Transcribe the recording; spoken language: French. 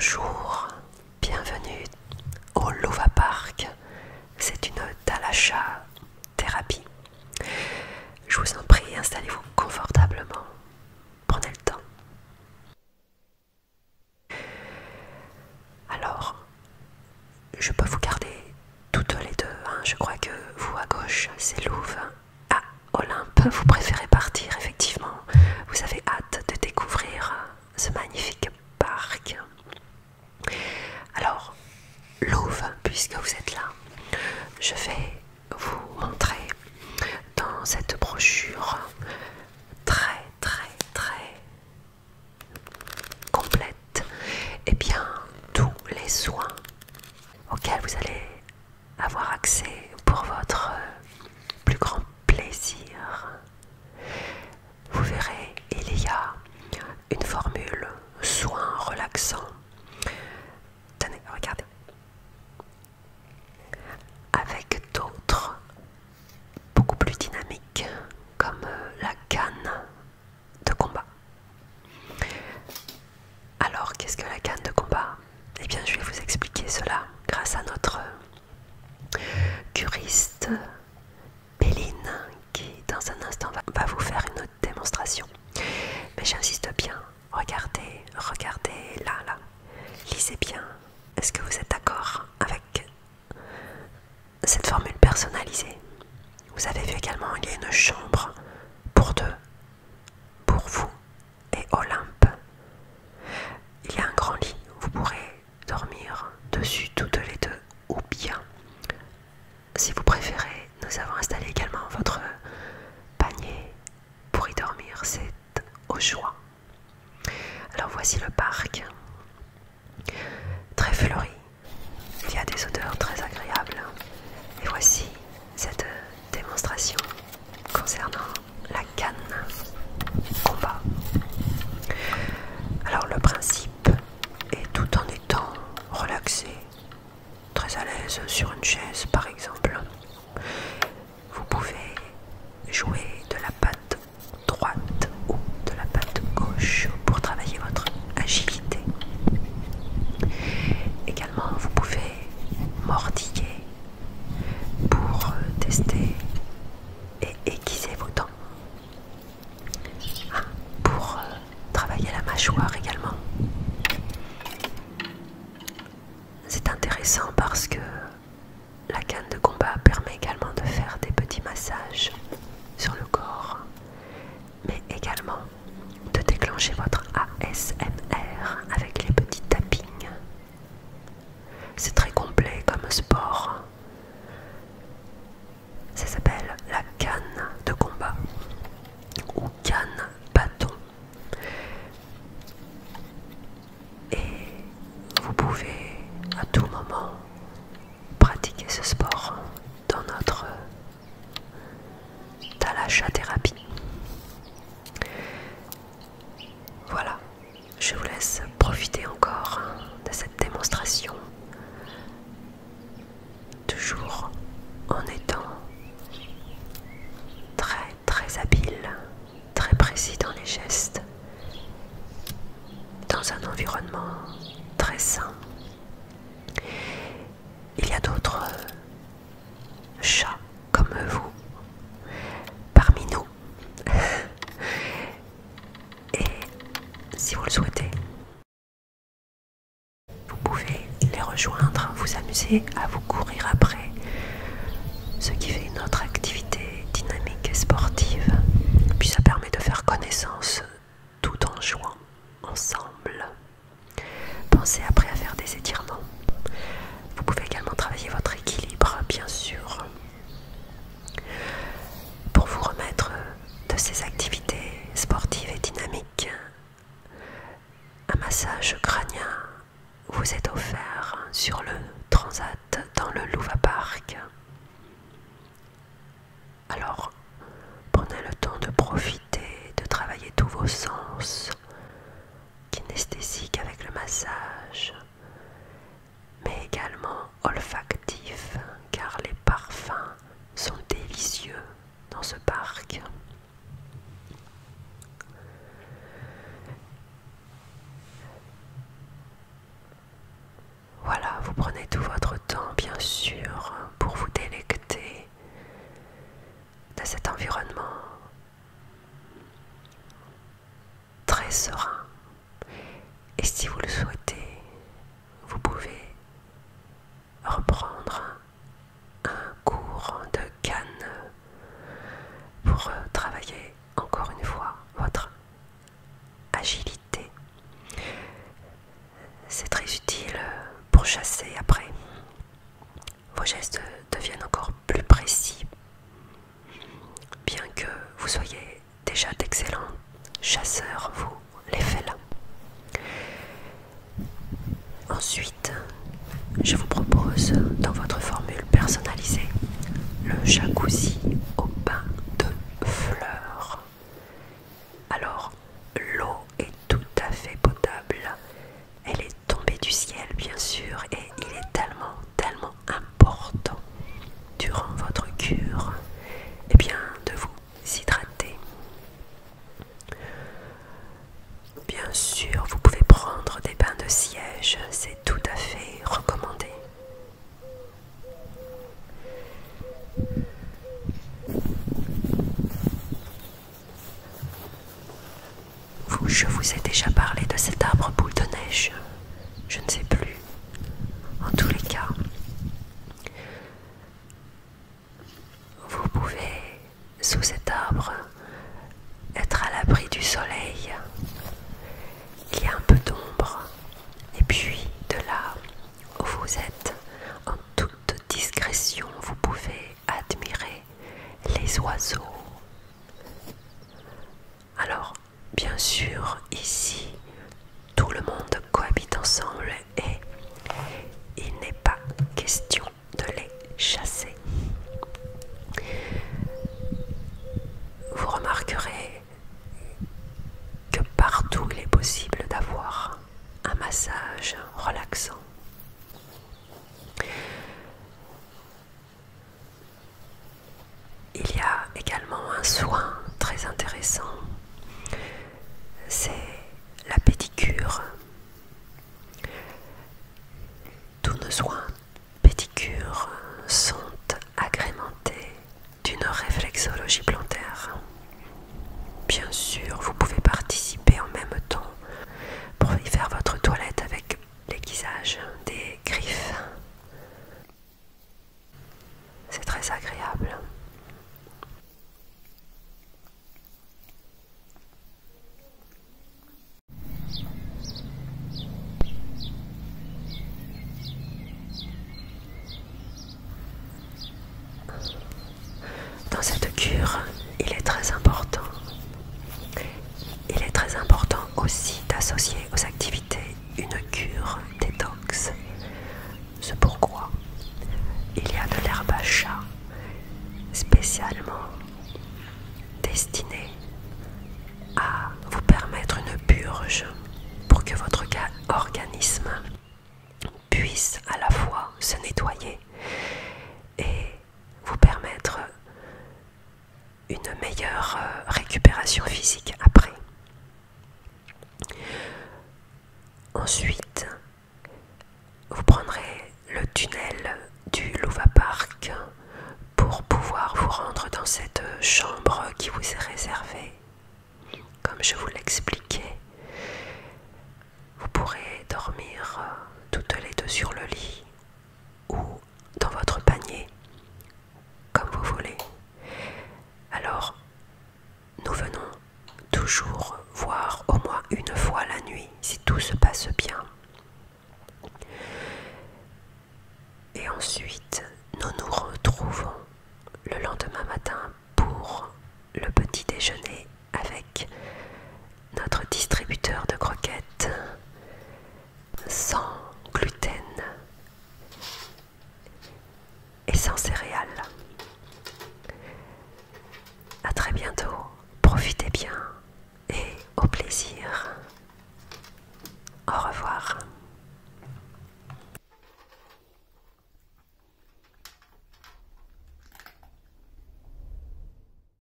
Bonjour, bienvenue au Louva Park. C'est une Thalascha thérapie. Je vous en prie, installez-vous confortablement. Prenez le temps. Alors, je peux vous garder toutes les deux. Je crois que vous à gauche, c'est Louve. À Olympe, vous préférez partir, effectivement. Vous avez hâte de découvrir ce magnifique parc. Alors, Louve, puisque vous êtes là, je vais vous montrer dans cette brochure très complète, et bien tous les soins auxquels vous allez avoir accès pour votre plus grand plaisir. Vous verrez, il y a une formule soins relaxants. Tenez, regardez. Avec d'autres beaucoup plus dynamiques, comme la canne de combat. Alors, qu'est-ce que la canne de combat? Eh bien, je vais vous expliquer cela grâce à notre curiste Béline, qui dans un instant va vous faire une démonstration. Mais j'insiste bien, regardez là, lisez bien. Est-ce que vous êtes d'accord avec cette formule personnalisée? Vous avez vu également, il y a une chambre pour deux, pour vous et Olympe. Il y a un grand lit, vous pourrez dormir dessus toutes les deux, ou bien, si vous préférez, nous avons installé également votre panier pour y dormir, c'est au choix. Alors voici le parc, très fleuri, il y a des odeurs très agréables, et voici cette démonstration concernant la canne combat. Alors le principe est, tout en étant relaxé, très à l'aise sur une chaise par exemple, vous pouvez jouer de la patte droite ou de la patte gauche pour travailler votre agilité. Également, vous pouvez mordiller pour tester et aiguiser vos dents. Pour travailler la mâchoire également. C'est intéressant parce que la canne de combat permet également de faire des petits massages sur le corps, mais également de déclencher votre ASMR avec les petits tappings. C'est très complet comme sport. Ça s'appelle la canne de combat ou canne bâton. Et vous pouvez à tout moment pratiquer ce sport dans notre Thalascha thérapie. Voilà, je vous laisse profiter encore de cette démonstration, toujours en étant très habile, très précis dans les gestes, dans un environnement très sain. Il y a d'autres chats comme vous parmi nous. Et si vous le souhaitez, vous pouvez les rejoindre, vous amuser à vous courir après, ce qui fait une autre activité dynamique et sportive. Puis ça permet de faire connaissance tout en jouant ensemble. Pensez après à faire des étirements. Vous pouvez également travailler votre équilibre, bien sûr. Pour vous remettre de ces activités sportives et dynamiques, un massage crânien vous est offert sur le Transat dans le Louva Park. Alors, prenez le temps de profiter, de travailler tous vos Prenez tout votre temps, bien sûr, pour vous délecter de cet environnement très serein. Et si vous le souhaitez, vous pouvez reprendre un cours de canne pour travailler encore une fois votre agilité. C'est très utile pour chasser après. Vos gestes deviennent encore plus précis, bien que vous soyez déjà d'excellents chasseurs, vous les félins. Ensuite, je vous propose dans votre formule personnalisée le jacuzzi au bain de fleurs. Alors, l'eau est tout à fait potable. Elle est tombée du ciel, bien sûr, et il est tellement important durant votre cure, eh bien, de vous hydrater. Bien sûr, vous pouvez prendre des bains de siège, c'est tout à fait recommandé. Je vous ai déjà parlé de cet arbre boule de neige. Je ne sais plus. En tous les cas, vous pouvez, sous cet arbre, être à l'abri du soleil. Il y a un peu d'ombre. Et puis, de là où vous êtes, en toute discrétion, vous pouvez admirer les oiseaux. Alors, bien sûr, ici, tout le monde cohabite ensemble et il n'est pas question de les chasser. Vous remarquerez que partout il est possible d'avoir un massage relaxant. Il y a également un soin très intéressant, c'est la pédicure. Tous nos soins pédicure sont agrémentés d'une réflexologie plantaire. Bien sûr, vous pouvez participer en même temps pour y faire votre toilette avec l'aiguisage des griffes. C'est très agréable. Dans cette cure, il est très important aussi d'associer aux activités une cure détox. C'est pourquoi il y a de l'herbe à chat spécialement destinée à vous permettre une purge pour que votre organisme puisse à la fois se nettoyer et vous permettre une meilleure récupération physique après. Ensuite, vous prendrez le tunnel du Louva Park pour pouvoir vous rendre dans cette chambre qui vous est réservée. Comme je vous l'expliquais, vous pourrez dormir toutes les deux sur le lit ou dans votre panier, comme vous voulez. Alors, nous venons toujours voir au moins une fois la nuit si tout se passe bien. Et ensuite, nous nous retrouvons le lendemain matin pour le petit déjeuner avec notre distributeur de croquettes sans gluten et sans céréales. À très bientôt, profitez bien.